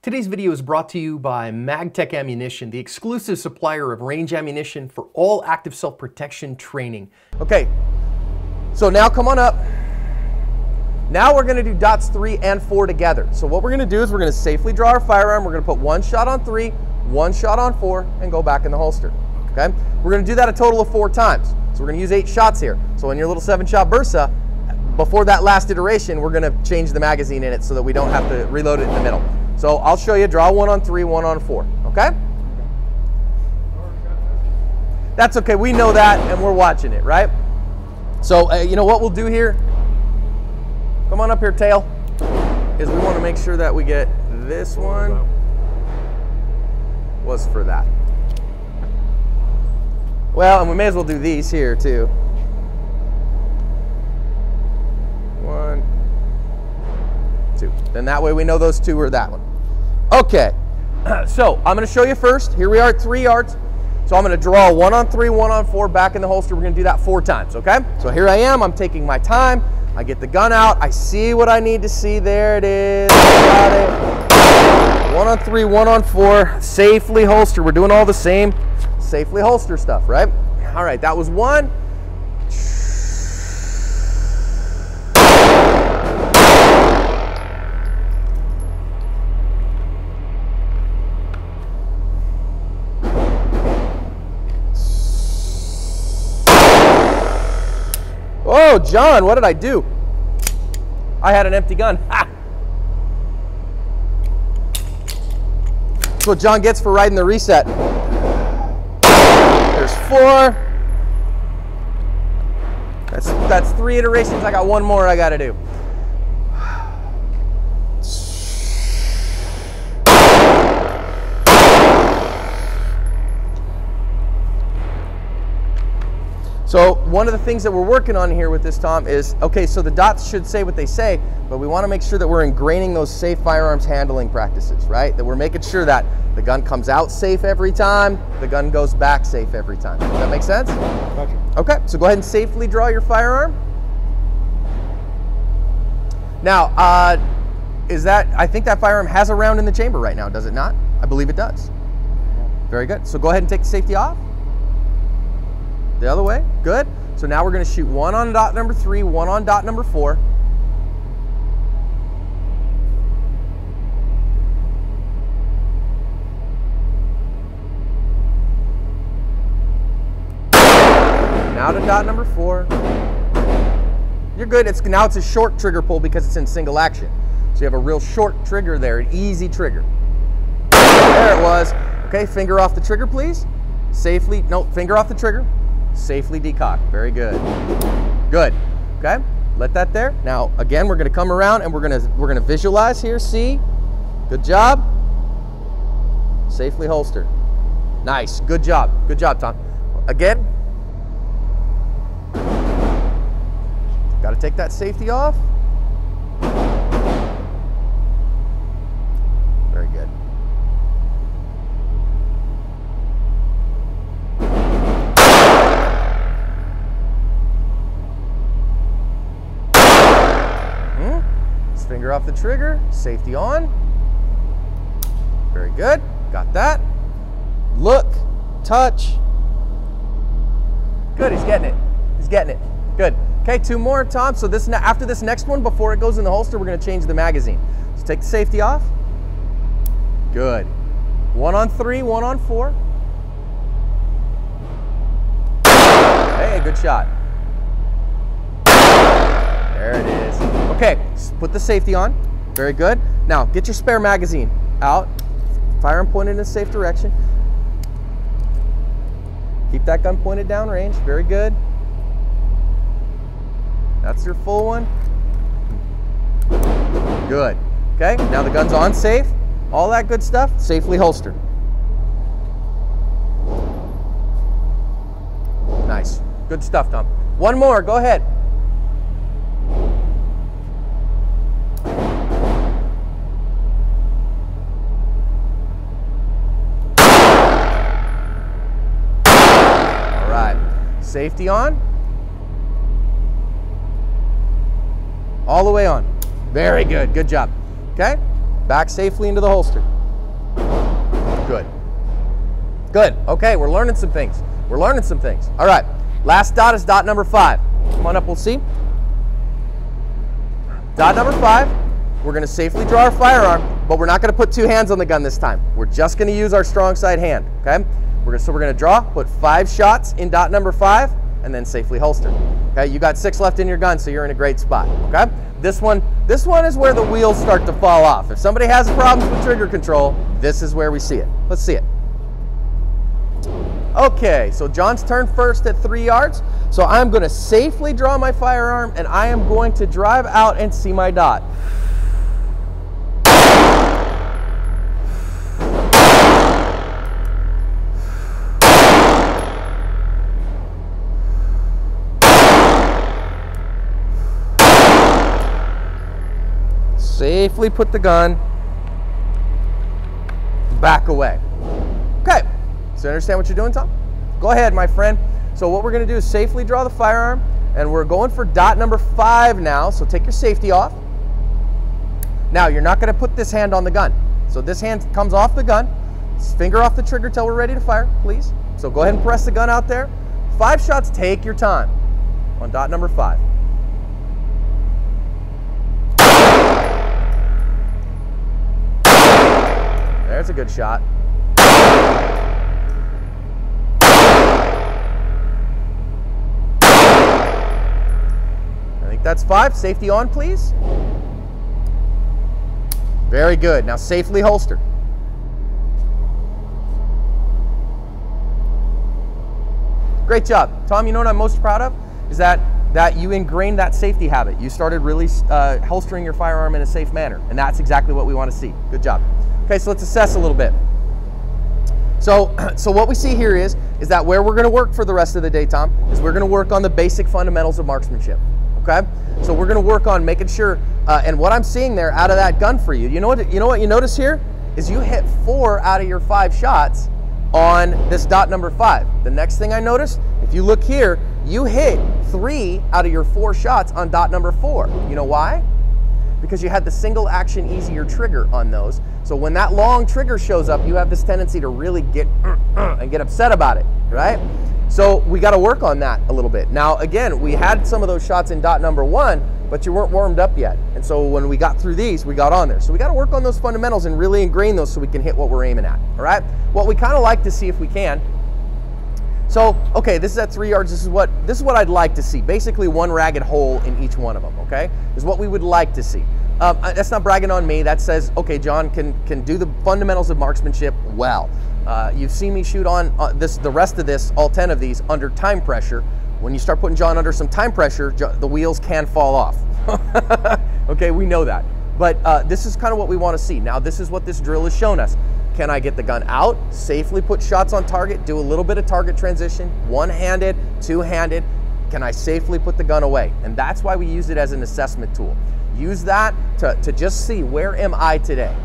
Today's video is brought to you by Magtech Ammunition, the exclusive supplier of range ammunition for all active self-protection training. Okay, so now come on up. Now we're gonna do dots 3 and 4 together. So what we're gonna do is we're gonna safely draw our firearm. We're gonna put one shot on 3, one shot on 4, and go back in the holster, okay? We're gonna do that a total of 4 times. So we're gonna use 8 shots here. So in your little 7-shot Bursa, before that last iteration, we're gonna change the magazine in it so that we don't have to reload it in the middle. So I'll show you, draw one on 3, one on 4, okay? That's okay, we know that and we're watching it, right? So you know what we'll do here? Come on up here, tail. Is we wanna make sure that we get this one was for that. Well, and we may as well do these here too. 1, 2. Then that way we know those 2 are that one. Okay, so I'm gonna show you first. Here we are at 3 yards. So I'm gonna draw 1 on 3, 1 on 4, back in the holster. We're gonna do that 4 times, okay? So here I am, I'm taking my time. I get the gun out, I see what I need to see. There it is, got it. 1 on 3, 1 on 4, safely holster. We're doing all the same safely holster stuff, right? All right, that was 1. Oh, John, what did I do? I had an empty gun. Ha! That's what John gets for riding the reset. There's 4. That's 3 iterations. I got 1 more I gotta do. So one of the things that we're working on here with this, Tom, is, okay, so the dots should say what they say, but we want to make sure that we're ingraining those safe firearms handling practices, right? That we're making sure that the gun comes out safe every time, the gun goes back safe every time. Does that make sense? Gotcha. Okay, so go ahead and safely draw your firearm. Now, I think that firearm has a round in the chamber right now, does it not? I believe it does. Very good. So go ahead and take the safety off. The other way, good. So now we're gonna shoot 1 on dot number 3, 1 on dot number 4. Now to dot number 4. You're good, now it's a short trigger pull because it's in single action. So you have a real short trigger there, an easy trigger. There it was. Okay, finger off the trigger, please. Safely, no, finger off the trigger. Safely decock, very good. Good, okay, let that there. Now, again, we're gonna come around and we're gonna visualize here, see, good job. Safely holster. Nice, good job, Tom. Again, gotta take that safety off. Very good. Finger off the trigger, safety on. Very good, got that. Look, touch. Good, he's getting it, good. Okay, 2 more, Tom. So after this next one, before it goes in the holster, we're gonna change the magazine. So take the safety off. Good. 1 on 3, 1 on 4. Hey, good shot. There it is. Okay, put the safety on. Very good. Now, get your spare magazine out. Firearm pointed in a safe direction. Keep that gun pointed down range. Very good. That's your full one. Good. Okay, now the gun's on safe. All that good stuff, safely holstered. Nice. Good stuff, Tom. 1 more, go ahead. Safety on. All the way on. Very good, good job. Okay, back safely into the holster. Good. Good. Okay, we're learning some things. We're learning some things. All right, last dot is dot number 5. Come on up, we'll see. Dot number 5, we're gonna safely draw our firearm, but we're not gonna put 2 hands on the gun this time. We're just gonna use our strong side hand, okay? So we're gonna draw, put 5 shots in dot number 5, and then safely holster. Okay, you got 6 left in your gun, so you're in a great spot, okay? This one is where the wheels start to fall off. If somebody has problems with trigger control, this is where we see it. Let's see it. Okay, so John's turn first at 3 yards. So I'm gonna safely draw my firearm and I am going to drive out and see my dot. Safely put the gun back away. Okay, so you understand what you're doing, Tom? Go ahead, my friend. So what we're gonna do is safely draw the firearm, and we're going for dot number 5 now, so take your safety off. Now, you're not gonna put this hand on the gun. So this hand comes off the gun, finger off the trigger till we're ready to fire, please. So go ahead and press the gun out there. 5 shots, take your time on dot number 5. There's a good shot. I think that's 5. Safety on, please. Very good. Now safely holster. Great job. Tom, you know what I'm most proud of? Is that you ingrained that safety habit. You started really holstering your firearm in a safe manner, and that's exactly what we want to see. Good job. Okay, so let's assess a little bit. So what we see here is that where we're gonna work for the rest of the day, Tom, is we're gonna work on the basic fundamentals of marksmanship, okay? So we're gonna work on making sure, and what I'm seeing there out of that gun for you, you know what you notice here? Is you hit 4 out of your 5 shots on this dot number 5. The next thing I noticed, if you look here, you hit 3 out of your 4 shots on dot number 4. You know why? Because you had the single action easier trigger on those. So when that long trigger shows up, you have this tendency to really get and get upset about it, right? So we got to work on that a little bit. Now, again, we had some of those shots in dot number 1, but you weren't warmed up yet. And so when we got through these, we got on there. So we got to work on those fundamentals and really ingrain those so we can hit what we're aiming at, all right? What we kind of like to see if we can. So, okay, this is at 3 yards. This is what I'd like to see. Basically 1 ragged hole in each one of them, okay? Is what we would like to see. That's not bragging on me. That says, okay, John can do the fundamentals of marksmanship well. You've seen me shoot on the rest of this, all 10 of these, under time pressure. When you start putting John under some time pressure, the wheels can fall off. Okay, we know that. But this is kind of what we want to see. Now, this is what this drill has shown us. Can I get the gun out, safely put shots on target, do a little bit of target transition, one-handed, two-handed? Can I safely put the gun away? And that's why we use it as an assessment tool. Use that to just see, where am I today?